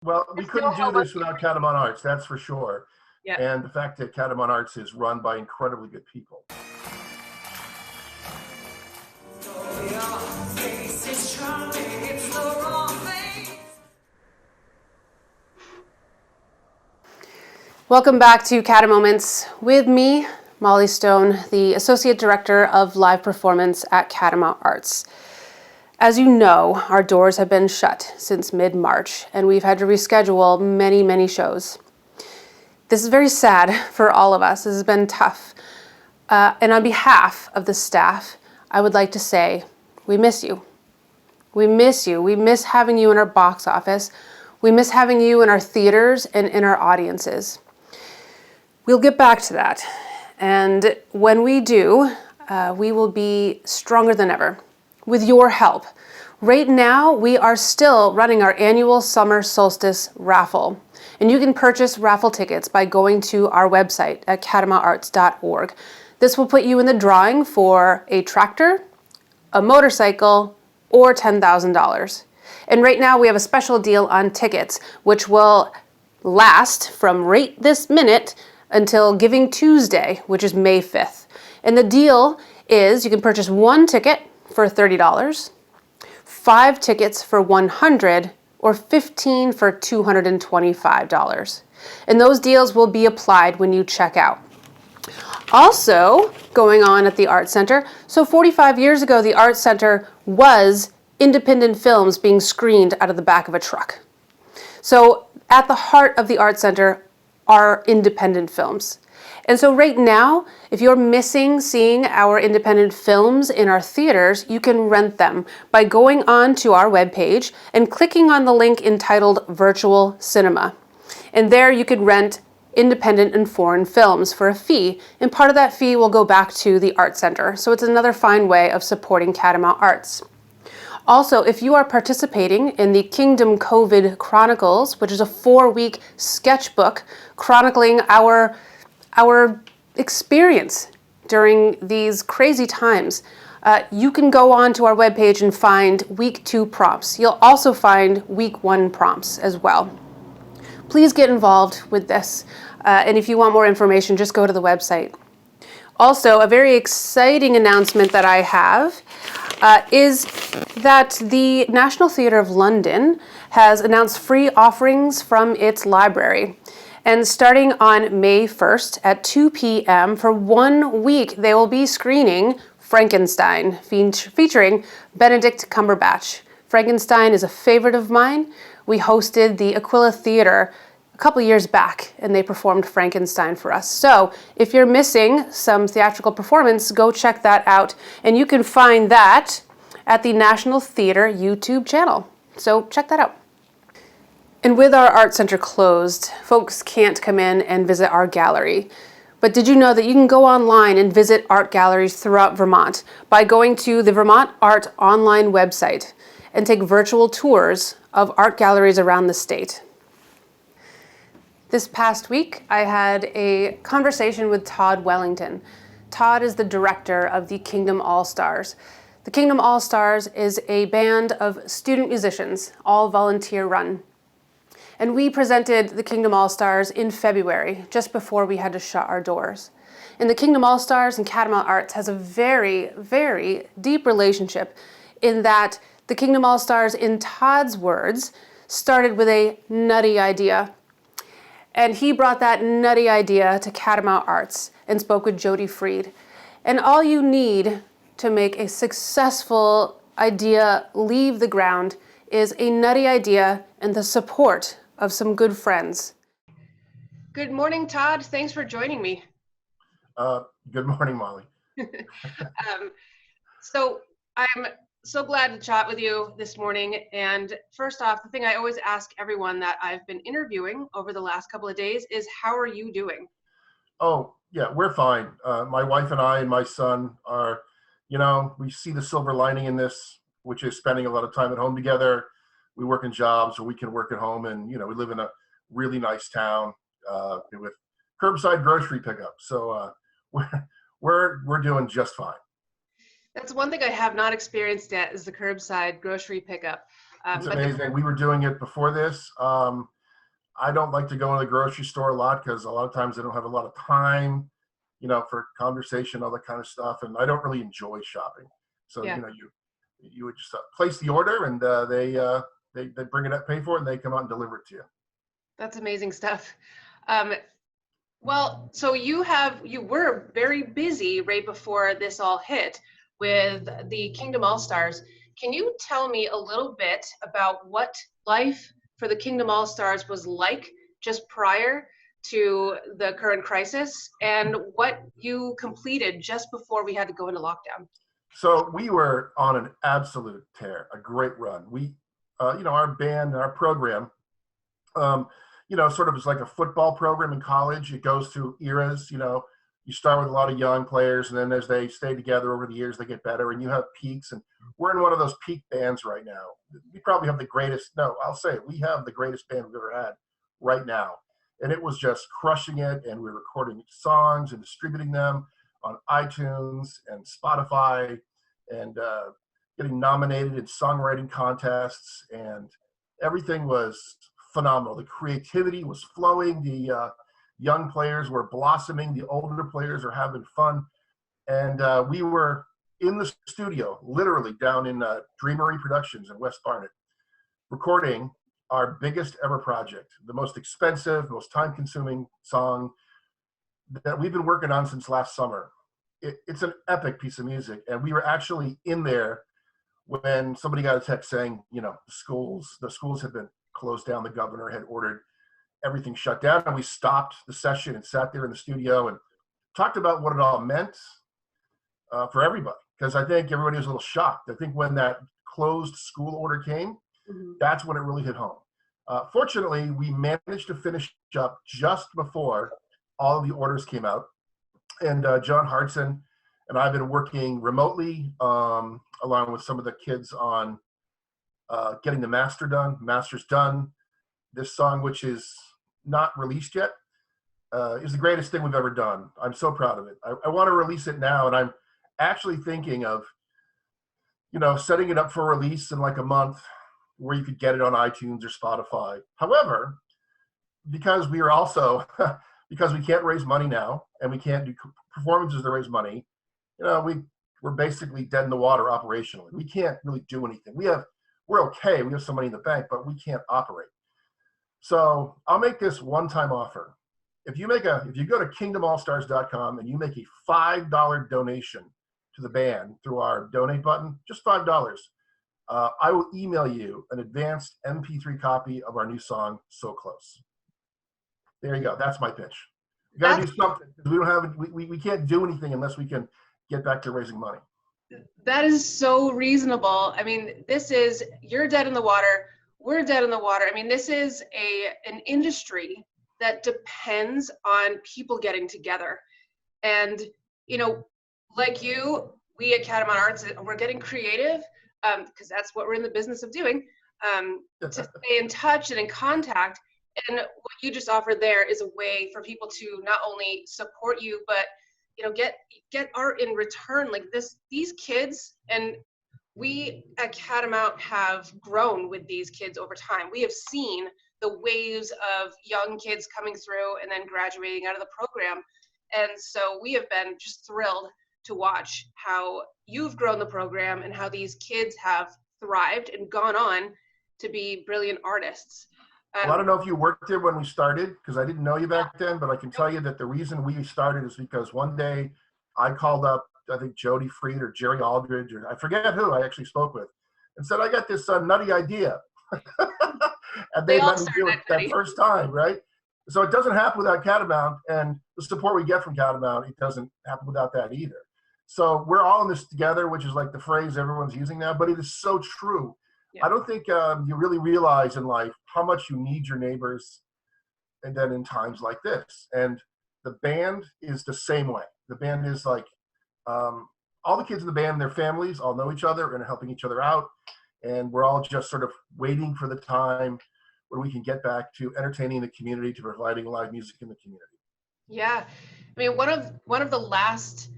Well, we Just know couldn't how do much this we without appreciate Catamount Arts, that's for sure. it. Yeah. And the fact that Catamount Arts is run by incredibly good people. Welcome back to Catamoments with me, Molly Stone, the Associate Director of Live Performance at Catamount Arts. As you know, our doors have been shut since mid-March, and we've had to reschedule many shows. This is very sad for all of us. This has been tough. And on behalf of the staff, I would like to say, we miss you. We miss you. We miss having you in our box office. We miss having you in our theaters and in our audiences. We'll get back to that. And when we do, we will be stronger than ever with your help. Right now, we are still running our annual summer solstice raffle. And you can purchase raffle tickets by going to our website at catamountarts.org. This will put you in the drawing for a tractor, a motorcycle, or $10,000. And right now we have a special deal on tickets, which will last from right this minute until Giving Tuesday, which is May 5th. And the deal is you can purchase one ticket for $30, 5 tickets for $100, or 15 for $225. And those deals will be applied when you check out. Also going on at the Art Center, so 45 years ago, the Art Center was independent films being screened out of the back of a truck. So at the heart of the Art Center are independent films. And so right now, if you're missing seeing our independent films in our theaters, you can rent them by going on to our webpage and clicking on the link entitled Virtual Cinema. And there you could rent independent and foreign films for a fee, and part of that fee will go back to the Art Center. So it's another fine way of supporting Catamount Arts. Also, if you are participating in the Kingdom COVID Chronicles, which is a 4-week sketchbook chronicling our experience during these crazy times, you can go on to our webpage and find week 2 prompts. You'll also find week 1 prompts as well. Please get involved with this. And if you want more information, just go to the website. Also, a very exciting announcement that I have is that the National Theatre of London has announced free offerings from its library. And starting on May 1st at 2 p.m. for 1 week, they will be screening Frankenstein, featuring Benedict Cumberbatch. Frankenstein is a favorite of mine. We hosted the Aquila Theatre a couple years back, and they performed Frankenstein for us. So if you're missing some theatrical performance, go check that out. And you can find that at the National Theatre YouTube channel. So check that out. And with our art center closed, folks can't come in and visit our gallery. But did you know that you can go online and visit art galleries throughout Vermont by going to the Vermont Art online website and take virtual tours of art galleries around the state? This past week, I had a conversation with Todd Wellington. Todd is the director of the Kingdom All-Stars. The Kingdom All-Stars is a band of student musicians, all volunteer run. And we presented the Kingdom All-Stars in February, just before we had to shut our doors. And the Kingdom All-Stars and Catamount Arts has a very deep relationship in that the Kingdom All-Stars, in Todd's words, started with a nutty idea. And he brought that nutty idea to Catamount Arts and spoke with Jody Freed. And all you need to make a successful idea leave the ground is a nutty idea and the support of some good friends. Good morning, Todd. Thanks for joining me. Good morning, Molly. So I'm so glad to chat with you this morning. And first off, the thing I always ask everyone that I've been interviewing over the last couple of days is, how are you doing? Oh, yeah, we're fine. My wife and I and my son are, we see the silver lining in this, which is spending a lot of time at home together. We work in jobs where we can work at home, and, we live in a really nice town with curbside grocery pickup. So we're doing just fine. That's one thing I have not experienced yet, is the curbside grocery pickup. It's But amazing. We were doing it before this. I don't like to go in the grocery store a lot because a lot of times I don't have a lot of time, for conversation, all that kind of stuff, and I don't really enjoy shopping. So yeah, you would just place the order, and they bring it up, pay for it, and they come out and deliver it to you. that's amazing stuff. Um, Well, so you were very busy right before this all hit with the Kingdom All Stars. Can you tell me a little bit about what life for the Kingdom All Stars was like just prior to the current crisis and what you completed just before we had to go into lockdown? So we were on an absolute tear, a great run. Our band, our program, um, sort of is like a football program in college. It goes through eras. You start with a lot of young players, and then as they stay together over the years, they get better, and you have peaks. And we're in one of those peak bands right now. We probably have the greatest. No, I'll say it. We have the greatest band we've ever had right now, and it was just crushing it. And we're recording songs and distributing them on iTunes and Spotify, and getting nominated in songwriting contests, and everything was phenomenal. The creativity was flowing. The young players were blossoming. The older players are having fun. And we were in the studio, literally down in Dreamery Productions in West Barnet, recording our biggest ever project, the most expensive, most time-consuming song that we've been working on since last summer. It's an epic piece of music, and we were actually in there when somebody got a text saying, the schools had been closed down. The governor had ordered everything shut down, and we stopped the session and sat there in the studio and talked about what it all meant for everybody. Because I think everybody was a little shocked. I think when that closed school order came, that's when it really hit home. Fortunately, we managed to finish up just before all of the orders came out. And John Hartson and I have been working remotely, along with some of the kids on getting the masters done. This song, which is not released yet, is the greatest thing we've ever done. I'm so proud of it. I want to release it now, and I'm actually thinking of, setting it up for release in like a month where you could get it on iTunes or Spotify. However, because we are also, because we can't raise money now and we can't do performances to raise money, we're basically dead in the water operationally. We can't really do anything. We're okay. We have some money in the bank, but we can't operate. So I'll make this one-time offer. If you go to kingdomallstars.com and you make a $5 donation to the band through our donate button, just $5, I will email you an advanced MP3 copy of our new song, So Close. There you go. That's my pitch. We got to do something. We can't do anything unless we can get back to raising money. That is so reasonable. I mean, you're dead in the water. We're dead in the water. I mean, this is an industry that depends on people getting together. And, like you, we at Catamount Arts, we're getting creative, because that's what we're in the business of doing, to stay in touch and in contact. And what you just offered there is a way for people to not only support you, but get art in return. Like these kids, and we at Catamount have grown with these kids over time. We have seen the waves of young kids coming through and then graduating out of the program. And so we have been just thrilled to watch how you've grown the program and how these kids have thrived and gone on to be brilliant artists. Well, I don't know if you worked there when we started, because I didn't know you back then, but I can tell you that the reason we started is because one day I called up, I think Jody Freed or Jerry Aldridge, or I forget who I actually spoke with, and said, I got this nutty idea. And they let me do it that first time, right? So it doesn't happen without Catamount, and the support we get from Catamount, it doesn't happen without that either. So we're all in this together, which is like the phrase everyone's using now, but it is so true. Yeah. I don't think you really realize in life how much you need your neighbors, and then in times like this. And the band is the same way. The band is like, all the kids in the band and their families all know each other and are helping each other out. And we're all just sort of waiting for the time when we can get back to entertaining the community, to providing live music in the community. Yeah. I mean, one of the last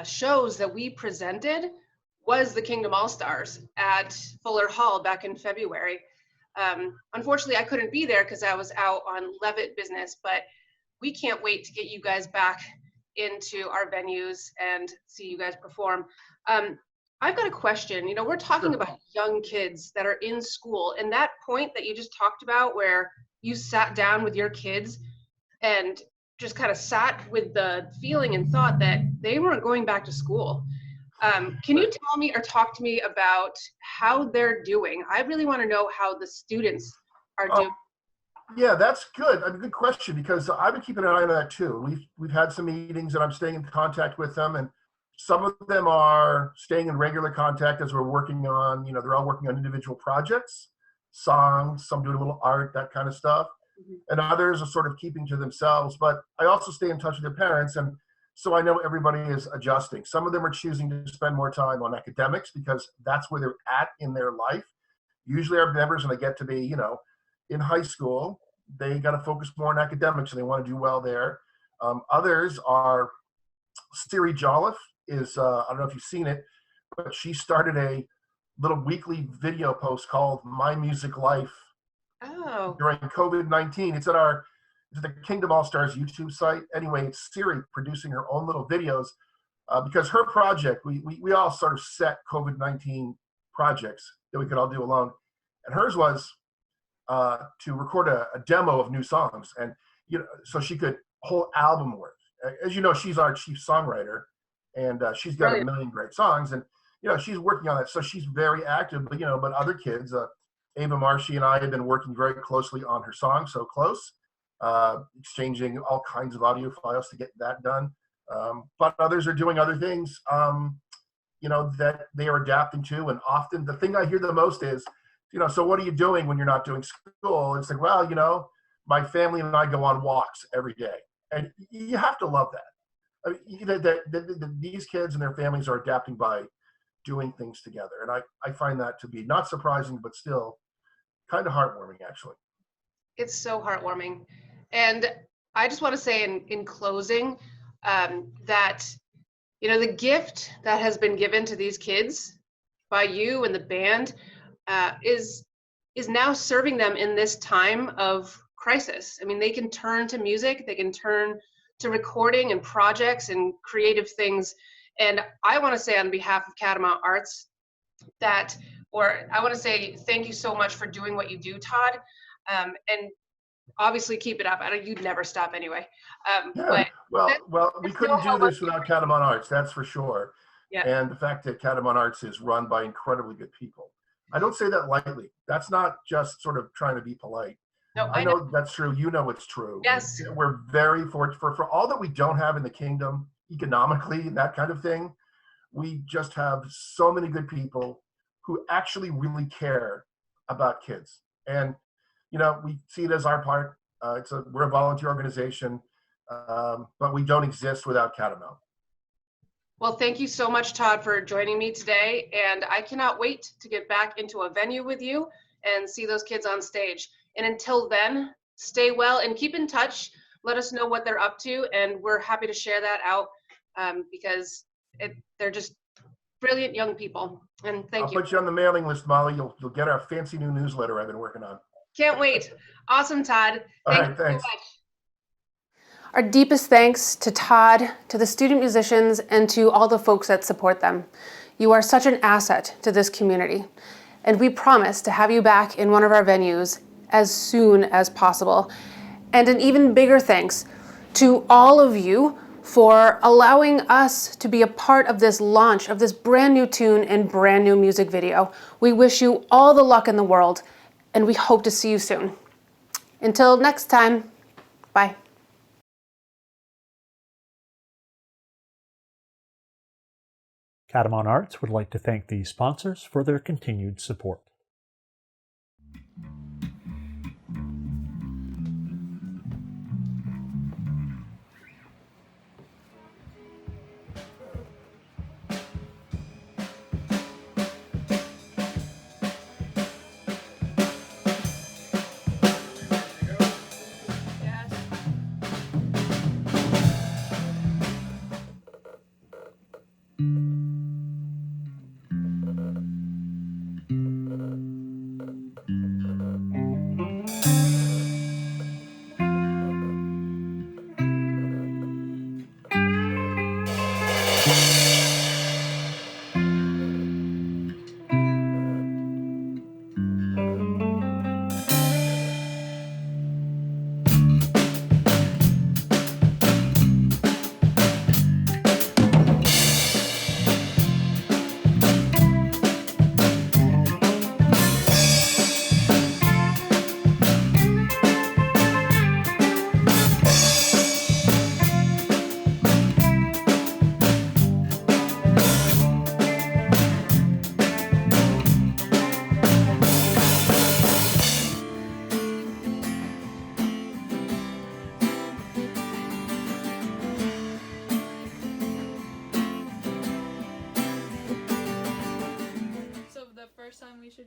shows that we presented was the Kingdom All Stars at Fuller Hall back in February. Unfortunately, I couldn't be there because I was out on Levitt business, but we can't wait to get you guys back into our venues and see you guys perform. I've got a question. You know, we're talking about young kids that are in school, and that point that you just talked about where you sat down with your kids and just kind of sat with the feeling and thought that they weren't going back to school. Can you tell me or talk to me about how they're doing? I really want to know how the students are doing. Yeah, that's good. I mean, good question, because I've been keeping an eye on that too. We've had some meetings and I'm staying in contact with them, and some of them are staying in regular contact as we're working on, they're all working on individual projects, songs, some doing a little art, that kind of stuff. And others are sort of keeping to themselves. But I also stay in touch with their parents, and so I know everybody is adjusting. Some of them are choosing to spend more time on academics because that's where they're at in their life. Usually our members, when they get to be, in high school, they got to focus more on academics and they want to do well there. Others are, Siri Jolliffe is, I don't know if you've seen it, but she started a little weekly video post called My Music Life during COVID-19. It's at the Kingdom All Stars YouTube site. Anyway, it's Siri producing her own little videos because her project, we all sort of set COVID-19 projects that we could all do alone. And hers was to record a demo of new songs, and so she could whole album worth. As you know, she's our chief songwriter, and she's got a million great songs, and she's working on that. So she's very active. But other kids, Ava Marshy and I have been working very closely on her song So Close, exchanging all kinds of audio files to get that done. But others are doing other things, that they are adapting to. And often the thing I hear the most is, so what are you doing when you're not doing school? It's like, well, my family and I go on walks every day. And you have to love that. I mean, these kids and their families are adapting by doing things together. And I find that to be not surprising, but still kind of heartwarming, actually. It's so heartwarming. And I just want to say in closing that, the gift that has been given to these kids by you and the band is now serving them in this time of crisis. I mean, they can turn to music, they can turn to recording and projects and creative things. And I want to say on behalf of Catamount Arts I want to say thank you so much for doing what you do, Todd. And obviously keep it up. You'd never stop anyway. But we couldn't do this without Catamount Arts, that's for sure. Yeah. And the fact that Catamount Arts is run by incredibly good people. I don't say that lightly. That's not just sort of trying to be polite. No, I know that's true. It's true. Yes. We're very fortunate for all that we don't have in the kingdom economically, that kind of thing. We just have so many good people who actually really care about kids. And, we see it as our part. We're a volunteer organization, but we don't exist without Catamount. Well, thank you so much, Todd, for joining me today. And I cannot wait to get back into a venue with you and see those kids on stage. And until then, stay well and keep in touch. Let us know what they're up to. And we're happy to share that out because they're just brilliant young people. And thank you. I'll put you on the mailing list, Molly. You'll get our fancy new newsletter I've been working on. Can't wait. Awesome, Todd. Thank you so much. Our deepest thanks to Todd, to the student musicians, and to all the folks that support them. You are such an asset to this community, and we promise to have you back in one of our venues as soon as possible. And an even bigger thanks to all of you for allowing us to be a part of this launch of this brand new tune and brand new music video. We wish you all the luck in the world, and we hope to see you soon. Until next time, bye. Catamount Arts would like to thank these sponsors for their continued support.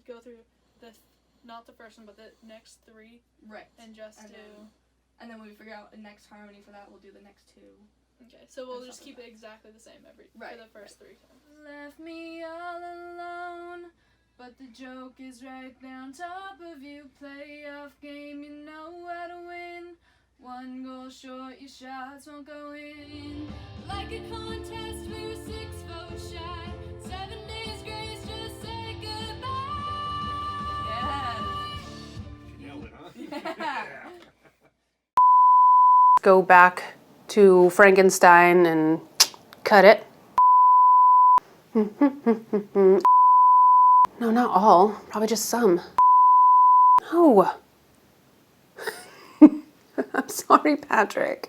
go through not the first one, but the next 3. Right. And just do. And then when we figure out a next harmony for that, we'll do the next 2. Okay, so we'll just keep it exactly the same for the first 3 times. Left me all alone, but the joke is right there on top of you. Playoff game, you know how to win. 1 goal short, your shots won't go in. Like a contest, we were 6 votes shy. 7 days grace, just say goodbye. Yes. You nailed it, huh? Yeah. Go back to Frankenstein and cut it. No, not all. Probably just some. No. I'm sorry, Patrick.